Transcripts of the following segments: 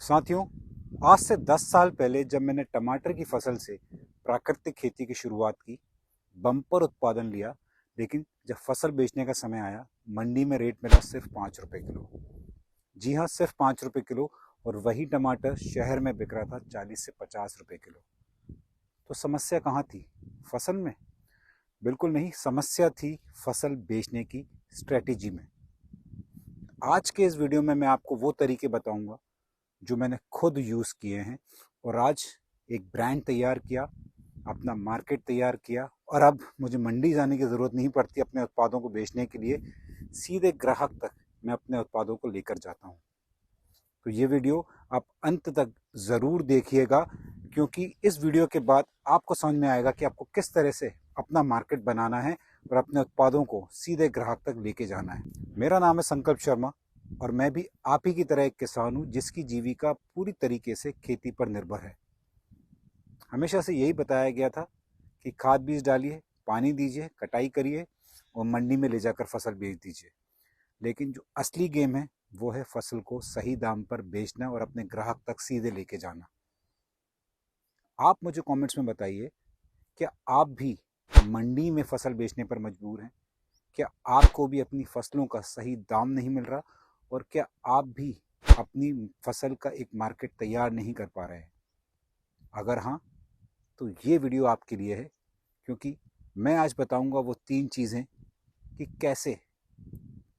साथियों, आज से 10 साल पहले जब मैंने टमाटर की फसल से प्राकृतिक खेती की शुरुआत की, बम्पर उत्पादन लिया, लेकिन जब फसल बेचने का समय आया, मंडी में रेट मिला सिर्फ 5 रुपए किलो। जी हाँ, सिर्फ 5 रुपए किलो। और वही टमाटर शहर में बिक रहा था 40 से 50 रुपए किलो। तो समस्या कहाँ थी? फसल में? बिल्कुल नहीं, समस्या थी फसल बेचने की स्ट्रेटेजी में। आज के इस वीडियो में मैं आपको वो तरीके बताऊंगा जो मैंने खुद यूज़ किए हैं, और आज एक ब्रांड तैयार किया, अपना मार्केट तैयार किया, और अब मुझे मंडी जाने की ज़रूरत नहीं पड़ती अपने उत्पादों को बेचने के लिए। सीधे ग्राहक तक मैं अपने उत्पादों को लेकर जाता हूँ। तो ये वीडियो आप अंत तक ज़रूर देखिएगा, क्योंकि इस वीडियो के बाद आपको समझ में आएगा कि आपको किस तरह से अपना मार्केट बनाना है और अपने उत्पादों को सीधे ग्राहक तक लेके जाना है। मेरा नाम है संकल्प शर्मा, और मैं भी आप ही की तरह एक किसान हूँ जिसकी जीविका पूरी तरीके से खेती पर निर्भर है। हमेशा से यही बताया गया था कि खाद बीज डालिए, पानी दीजिए, कटाई करिए और मंडी में ले जाकर फसल बेच दीजिए। लेकिन जो असली गेम है वो है फसल को सही दाम पर बेचना और अपने ग्राहक तक सीधे लेके जाना। आप मुझे कमेंट्स में बताइए, क्या आप भी मंडी में फसल बेचने पर मजबूर हैं? क्या आपको भी अपनी फसलों का सही दाम नहीं मिल रहा? और क्या आप भी अपनी फसल का एक मार्केट तैयार नहीं कर पा रहे हैं? अगर हाँ, तो ये वीडियो आपके लिए है, क्योंकि मैं आज बताऊंगा वो 3 चीज़ें कि कैसे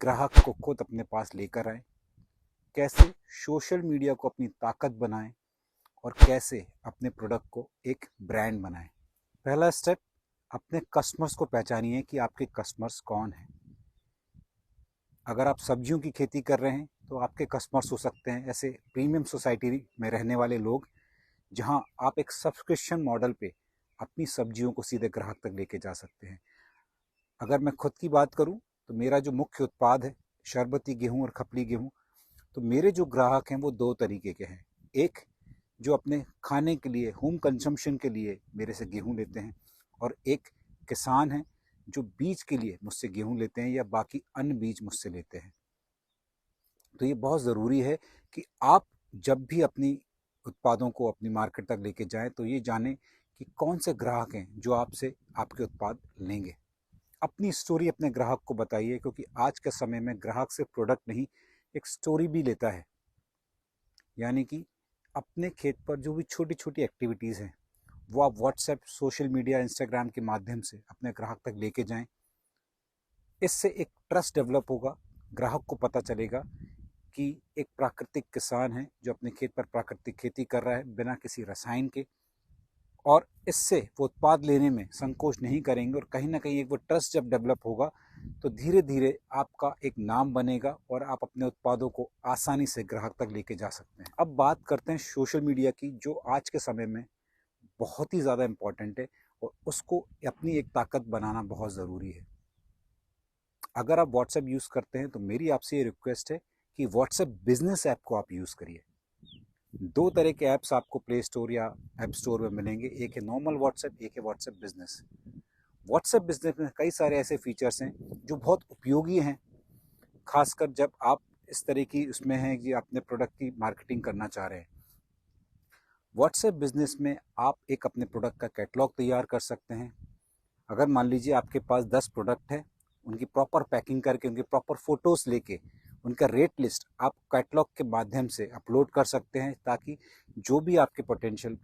ग्राहक को खुद अपने पास लेकर आए, कैसे सोशल मीडिया को अपनी ताकत बनाएं, और कैसे अपने प्रोडक्ट को एक ब्रांड बनाएं। पहला स्टेप, अपने कस्टमर्स को पहचानिए कि आपके कस्टमर्स कौन हैं। अगर आप सब्जियों की खेती कर रहे हैं तो आपके कस्टमर्स हो सकते हैं ऐसे प्रीमियम सोसाइटी में रहने वाले लोग, जहां आप एक सब्सक्रिप्शन मॉडल पे अपनी सब्जियों को सीधे ग्राहक तक लेके जा सकते हैं। अगर मैं खुद की बात करूं तो मेरा जो मुख्य उत्पाद है शरबती गेहूं और खपली गेहूं, तो मेरे जो ग्राहक हैं वो 2 तरीके के हैं। एक जो अपने खाने के लिए, होम कंजम्पशन के लिए मेरे से गेहूं लेते हैं, और एक किसान हैं जो बीज के लिए मुझसे गेहूं लेते हैं या बाकी अन्य बीज मुझसे लेते हैं। तो ये बहुत ज़रूरी है कि आप जब भी अपनी उत्पादों को अपनी मार्केट तक लेके जाएं तो ये जानें कि कौन से ग्राहक हैं जो आपसे आपके उत्पाद लेंगे। अपनी स्टोरी अपने ग्राहक को बताइए, क्योंकि आज के समय में ग्राहक सिर्फ प्रोडक्ट नहीं, एक स्टोरी भी लेता है। यानी कि अपने खेत पर जो भी छोटी छोटी एक्टिविटीज़ हैं वो आप व्हाट्सएप, सोशल मीडिया, इंस्टाग्राम के माध्यम से अपने ग्राहक तक लेके जाएं। इससे एक ट्रस्ट डेवलप होगा, ग्राहक को पता चलेगा कि एक प्राकृतिक किसान है जो अपने खेत पर प्राकृतिक खेती कर रहा है बिना किसी रसायन के, और इससे वो उत्पाद लेने में संकोच नहीं करेंगे। और कहीं ना कहीं एक वो ट्रस्ट जब डेवलप होगा तो धीरे धीरे आपका एक नाम बनेगा और आप अपने उत्पादों को आसानी से ग्राहक तक लेके जा सकते हैं। अब बात करते हैं सोशल मीडिया की, जो आज के समय में बहुत ही ज़्यादा इम्पॉर्टेंट है और उसको अपनी एक ताकत बनाना बहुत ज़रूरी है। अगर आप व्हाट्सएप यूज़ करते हैं तो मेरी आपसे ये रिक्वेस्ट है कि व्हाट्सएप बिजनेस ऐप को आप यूज़ करिए। 2 तरह के ऐप्स आपको प्ले स्टोर या ऐप स्टोर में मिलेंगे, एक है नॉर्मल व्हाट्सएप, एक है व्हाट्सएप बिजनेस। व्हाट्सएप बिजनेस में कई सारे ऐसे फीचर्स हैं जो बहुत उपयोगी हैं, खासकर जब आप इस तरह की उसमें हैं कि अपने प्रोडक्ट की मार्केटिंग करना चाह रहे हैं। व्हाट्सएप बिजनेस में आप एक अपने प्रोडक्ट का कैटलॉग तैयार कर सकते हैं। अगर मान लीजिए आपके पास 10 प्रोडक्ट है, उनकी प्रॉपर पैकिंग करके, उनके प्रॉपर फोटोज़ लेके, उनका रेट लिस्ट आप कैटलॉग के माध्यम से अपलोड कर सकते हैं, ताकि जो भी आपके पोटेंशियल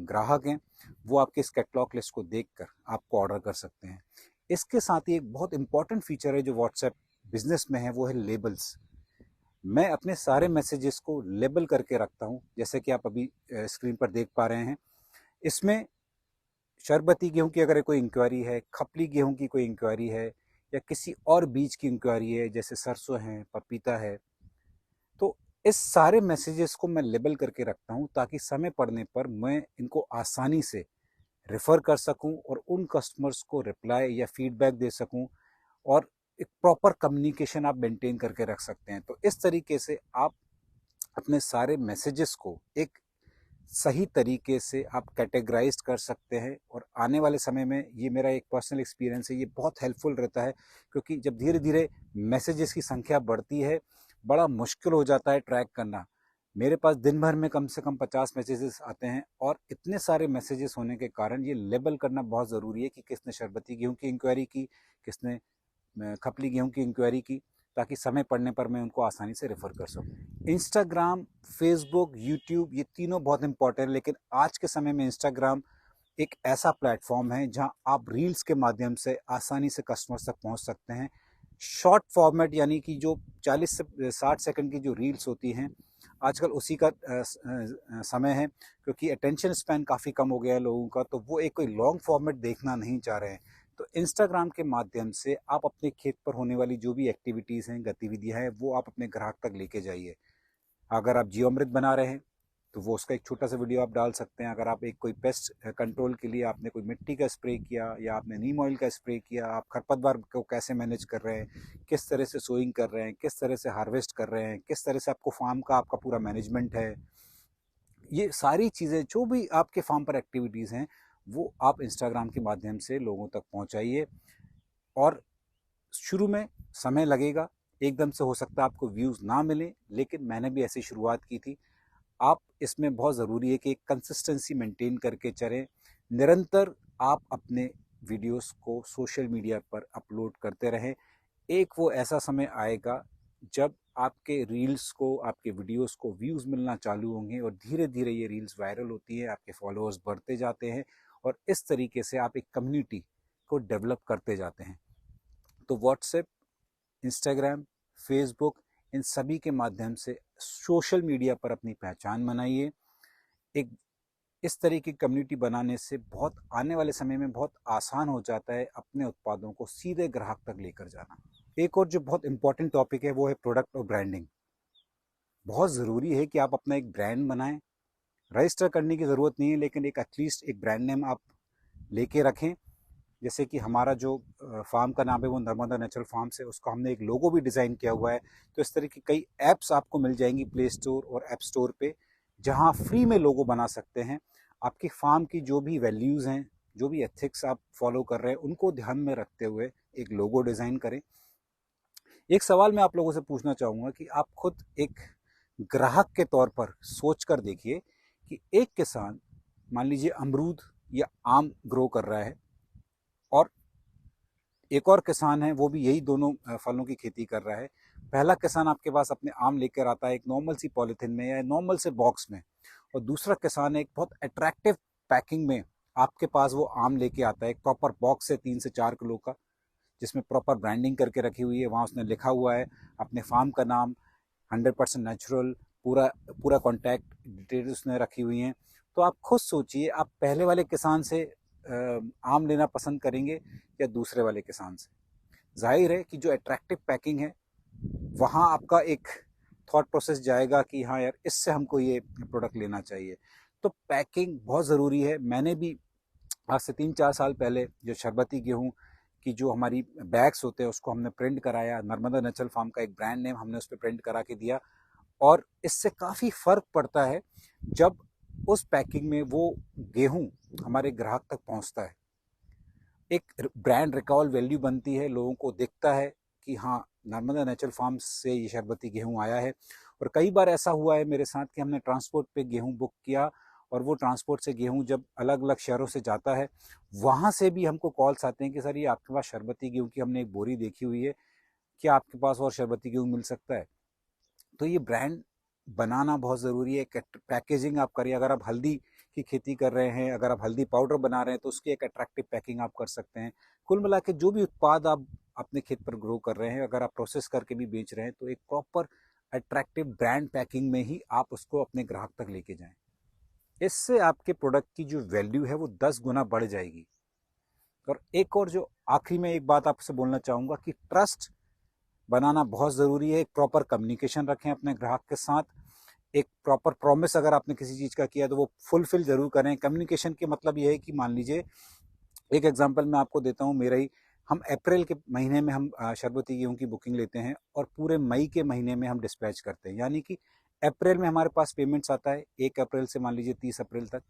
ग्राहक हैं वो आपके इस कैटलॉग लिस्ट को देखकर आपको ऑर्डर कर सकते हैं। इसके साथ ही एक बहुत इंपॉर्टेंट फीचर है जो व्हाट्सएप बिजनेस में है, वो है लेबल्स। मैं अपने सारे मैसेजेस को लेबल करके रखता हूँ, जैसे कि आप अभी स्क्रीन पर देख पा रहे हैं। इसमें शरबती गेहूं की अगर कोई इंक्वायरी है, खपली गेहूं की कोई इंक्वायरी है, या किसी और बीज की इंक्वायरी है जैसे सरसों है, पपीता है, तो इस सारे मैसेजेस को मैं लेबल करके रखता हूं ताकि समय पड़ने पर मैं इनको आसानी से रेफ़र कर सकूं और उन कस्टमर्स को रिप्लाई या फीडबैक दे सकूं, और एक प्रॉपर कम्युनिकेशन आप मेंटेन करके रख सकते हैं। तो इस तरीके से आप अपने सारे मैसेजेस को एक सही तरीके से आप कैटेगराइज कर सकते हैं। और आने वाले समय में ये मेरा एक पर्सनल एक्सपीरियंस है, ये बहुत हेल्पफुल रहता है, क्योंकि जब धीरे धीरे मैसेजेस की संख्या बढ़ती है, बड़ा मुश्किल हो जाता है ट्रैक करना। मेरे पास दिन भर में कम से कम 50 मैसेजेस आते हैं, और इतने सारे मैसेजेस होने के कारण ये लेबल करना बहुत ज़रूरी है कि किसने शरबती गेहूं की इंक्वायरी की, किसने खपली गेहूं की इंक्वायरी की, ताकि समय पड़ने पर मैं उनको आसानी से रेफ़र कर सकूं। इंस्टाग्राम, फेसबुक, यूट्यूब, ये तीनों बहुत इंपॉर्टेंट है, लेकिन आज के समय में इंस्टाग्राम एक ऐसा प्लेटफॉर्म है जहां आप रील्स के माध्यम से आसानी से कस्टमर्स तक पहुंच सकते हैं। शॉर्ट फॉर्मेट यानी कि जो 40 से 60 सेकंड की जो रील्स होती हैं, आजकल उसी का समय है, क्योंकि अटेंशन स्पैन काफ़ी कम हो गया है लोगों का, तो वो एक कोई लॉन्ग फॉर्मेट देखना नहीं चाह रहे हैं। तो इंस्टाग्राम के माध्यम से आप अपने खेत पर होने वाली जो भी एक्टिविटीज़ हैं, गतिविधियां हैं, वो आप अपने ग्राहक तक लेके जाइए। अगर आप जीवामृत बना रहे हैं तो वो उसका एक छोटा सा वीडियो आप डाल सकते हैं। अगर आप एक कोई पेस्ट कंट्रोल के लिए आपने कोई मिट्टी का स्प्रे किया, या आपने नीम ऑयल का स्प्रे किया, आप खरपतवार को कैसे मैनेज कर रहे हैं, किस तरह से सोइंग कर रहे हैं, किस तरह से हार्वेस्ट कर रहे हैं, किस तरह से आपको फार्म का आपका पूरा मैनेजमेंट है, ये सारी चीज़ें जो भी आपके फार्म पर एक्टिविटीज़ हैं, वो आप इंस्टाग्राम के माध्यम से लोगों तक पहुंचाइए। और शुरू में समय लगेगा, एकदम से हो सकता है आपको व्यूज़ ना मिले, लेकिन मैंने भी ऐसी शुरुआत की थी। आप इसमें बहुत ज़रूरी है कि एक कंसिस्टेंसी मेंटेन करके चलें। निरंतर आप अपने वीडियोस को सोशल मीडिया पर अपलोड करते रहें। एक वो ऐसा समय आएगा जब आपके रील्स को, आपके वीडियोस को व्यूज़ मिलना चालू होंगे, और धीरे धीरे ये रील्स वायरल होती है, आपके फॉलोअर्स बढ़ते जाते हैं, और इस तरीके से आप एक कम्युनिटी को डेवलप करते जाते हैं। तो व्हाट्सएप, इंस्टाग्राम, फेसबुक, इन सभी के माध्यम से सोशल मीडिया पर अपनी पहचान बनाइए। एक इस तरह की कम्युनिटी बनाने से बहुत आने वाले समय में बहुत आसान हो जाता है अपने उत्पादों को सीधे ग्राहक तक लेकर जाना। एक और जो बहुत इंपॉर्टेंट टॉपिक है वो है प्रोडक्ट और ब्रांडिंग। बहुत ज़रूरी है कि आप अपना एक ब्रांड बनाएं। रजिस्टर करने की ज़रूरत नहीं है, लेकिन एक एटलीस्ट एक ब्रांड नेम आप लेके रखें। जैसे कि हमारा जो फार्म का नाम है वो नर्मदा नेचुरल फार्म्स है, उसका हमने एक लोगो भी डिज़ाइन किया हुआ है। तो इस तरह की कई ऐप्स आपको मिल जाएंगी प्ले स्टोर और ऐप स्टोर पे, जहां फ्री में लोगो बना सकते हैं। आपकी फार्म की जो भी वैल्यूज़ हैं, जो भी एथिक्स आप फॉलो कर रहे हैं, उनको ध्यान में रखते हुए एक लोगो डिज़ाइन करें। एक सवाल मैं आप लोगों से पूछना चाहूँगा कि आप खुद एक ग्राहक के तौर पर सोच कर देखिए कि एक किसान, मान लीजिए अमरूद या आम ग्रो कर रहा है, और एक और किसान है वो भी यही दोनों फलों की खेती कर रहा है। पहला किसान आपके पास अपने आम लेकर आता है एक नॉर्मल सी पॉलिथीन में या नॉर्मल से बॉक्स में, और दूसरा किसान एक बहुत अट्रैक्टिव पैकिंग में आपके पास वो आम लेके आता है, एक प्रॉपर बॉक्स है 3 से 4 किलो का, जिसमें प्रॉपर ब्रांडिंग करके रखी हुई है। वहाँ उसने लिखा हुआ है अपने फार्म का नाम, 100% नेचुरल, पूरा पूरा कॉन्टैक्ट डिटेल्स उसने रखी हुई हैं। तो आप खुद सोचिए, आप पहले वाले किसान से आम लेना पसंद करेंगे या दूसरे वाले किसान से? जाहिर है कि जो अट्रैक्टिव पैकिंग है, वहाँ आपका एक थॉट प्रोसेस जाएगा कि हाँ यार, इससे हमको ये प्रोडक्ट लेना चाहिए। तो पैकिंग बहुत ज़रूरी है। मैंने भी आज से 3-4 साल पहले जो शरबती गेहूँ की जो हमारी बैग्स होते हैं, उसको हमने प्रिंट कराया, नर्मदा नेचुरल फार्म का एक ब्रांड नेम हमने उस पर प्रिंट करा के दिया, और इससे काफ़ी फ़र्क पड़ता है जब उस पैकिंग में वो गेहूँ हमारे ग्राहक तक पहुँचता है। एक ब्रांड रिकॉल वैल्यू बनती है, लोगों को दिखता है कि हाँ, नर्मदा नेचुरल फार्म्स से ये शरबती गेहूँ आया है। और कई बार ऐसा हुआ है मेरे साथ कि हमने ट्रांसपोर्ट पे गेहूँ बुक किया, और वो ट्रांसपोर्ट से गेहूँ जब अलग अलग शहरों से जाता है, वहाँ से भी हमको कॉल्स आते हैं कि सर, ये आपके पास शरबती गेहूँ की हमने एक बोरी देखी हुई है, क्या आपके पास और शरबती गेहूँ मिल सकता है? तो ये ब्रांड बनाना बहुत ज़रूरी है। पैकेजिंग आप करिए। अगर आप हल्दी की खेती कर रहे हैं, अगर आप हल्दी पाउडर बना रहे हैं, तो उसकी एक अट्रैक्टिव पैकिंग आप कर सकते हैं। कुल मिला के जो भी उत्पाद आप अपने खेत पर ग्रो कर रहे हैं, अगर आप प्रोसेस करके भी बेच रहे हैं, तो एक प्रॉपर अट्रैक्टिव ब्रांड पैकिंग में ही आप उसको अपने ग्राहक तक लेके जाएं। इससे आपके प्रोडक्ट की जो वैल्यू है वो 10 गुना बढ़ जाएगी। और एक और जो आखिरी में एक बात आपसे बोलना चाहूँगा कि ट्रस्ट बनाना बहुत ज़रूरी है। एक प्रॉपर कम्युनिकेशन रखें अपने ग्राहक के साथ। एक प्रॉपर प्रॉमिस अगर आपने किसी चीज़ का किया तो वो फुलफिल ज़रूर करें। कम्युनिकेशन के मतलब ये है कि मान लीजिए, एक एग्जांपल मैं आपको देता हूँ मेरा ही। हम अप्रैल के महीने में हम शरबती गेहूँ की बुकिंग लेते हैं, और पूरे मई के महीने में हम डिस्पैच करते हैं। यानी कि अप्रैल में हमारे पास पेमेंट्स आता है 1 अप्रैल से मान लीजिए 30 अप्रैल तक।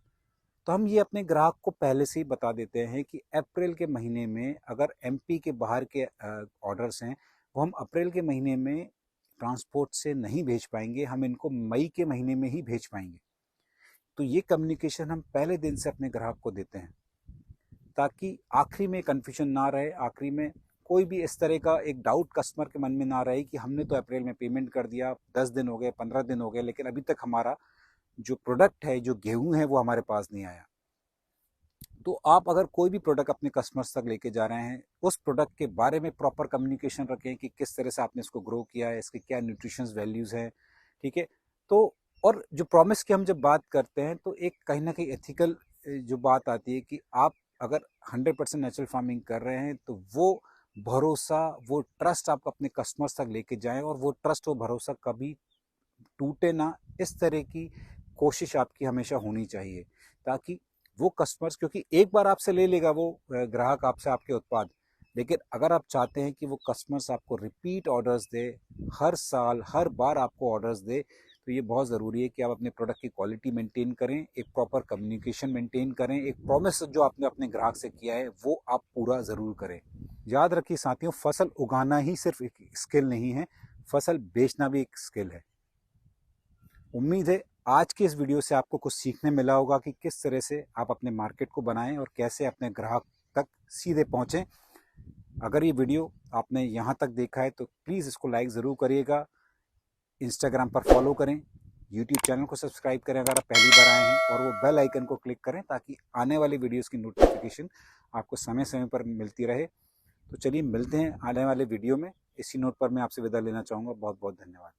तो हम ये अपने ग्राहक को पहले से ही बता देते हैं कि अप्रैल के महीने में अगर एमपी के बाहर के ऑर्डर्स हैं, वो हम अप्रैल के महीने में ट्रांसपोर्ट से नहीं भेज पाएंगे, हम इनको मई के महीने में ही भेज पाएंगे। तो ये कम्युनिकेशन हम पहले दिन से अपने ग्राहक को देते हैं ताकि आखिरी में कन्फ्यूजन ना रहे, आखिरी में कोई भी इस तरह का एक डाउट कस्टमर के मन में ना रहे कि हमने तो अप्रैल में पेमेंट कर दिया, 10 दिन हो गए, 15 दिन हो गए, लेकिन अभी तक हमारा जो प्रोडक्ट है, जो गेहूं है, वो हमारे पास नहीं आया। तो आप अगर कोई भी प्रोडक्ट अपने कस्टमर्स तक लेके जा रहे हैं, उस प्रोडक्ट के बारे में प्रॉपर कम्युनिकेशन रखें कि किस तरह से आपने इसको ग्रो किया है, इसके क्या न्यूट्रिशंस वैल्यूज़ हैं, ठीक है। तो और जो प्रॉमिस की हम जब बात करते हैं तो एक कहीं ना कहीं एथिकल जो बात आती है कि आप अगर 100% नेचुरल फार्मिंग कर रहे हैं तो वो भरोसा, वो ट्रस्ट आप अपने कस्टमर्स तक लेके जाएं और वो ट्रस्ट, वो भरोसा कभी टूटे ना, इस तरह की कोशिश आपकी हमेशा होनी चाहिए ताकि वो कस्टमर्स, क्योंकि एक बार आपसे ले लेगा वो ग्राहक आपसे आपके उत्पाद, लेकिन अगर आप चाहते हैं कि वो कस्टमर्स आपको रिपीट ऑर्डर्स दे, हर साल हर बार आपको ऑर्डर्स दे, तो ये बहुत ज़रूरी है कि आप अपने प्रोडक्ट की क्वालिटी मेंटेन करें, एक प्रॉपर कम्युनिकेशन मेंटेन करें, एक प्रॉमिस जो आपने अपने ग्राहक से किया है वो आप पूरा ज़रूर करें। याद रखिए साथियों, फसल उगाना ही सिर्फ एक स्किल नहीं है, फसल बेचना भी एक स्किल है। उम्मीद है आज की इस वीडियो से आपको कुछ सीखने मिला होगा कि किस तरह से आप अपने मार्केट को बनाएं और कैसे अपने ग्राहक तक सीधे पहुंचें। अगर ये वीडियो आपने यहाँ तक देखा है तो प्लीज़ इसको लाइक ज़रूर करिएगा, इंस्टाग्राम पर फॉलो करें, यूट्यूब चैनल को सब्सक्राइब करें अगर आप पहली बार आए हैं, और वो बेल आइकन को क्लिक करें ताकि आने वाली वीडियोज़ की नोटिफिकेशन आपको समय समय पर मिलती रहे। तो चलिए मिलते हैं आने वाले वीडियो में। इसी नोट पर मैं आपसे विदा लेना चाहूँगा। बहुत बहुत धन्यवाद।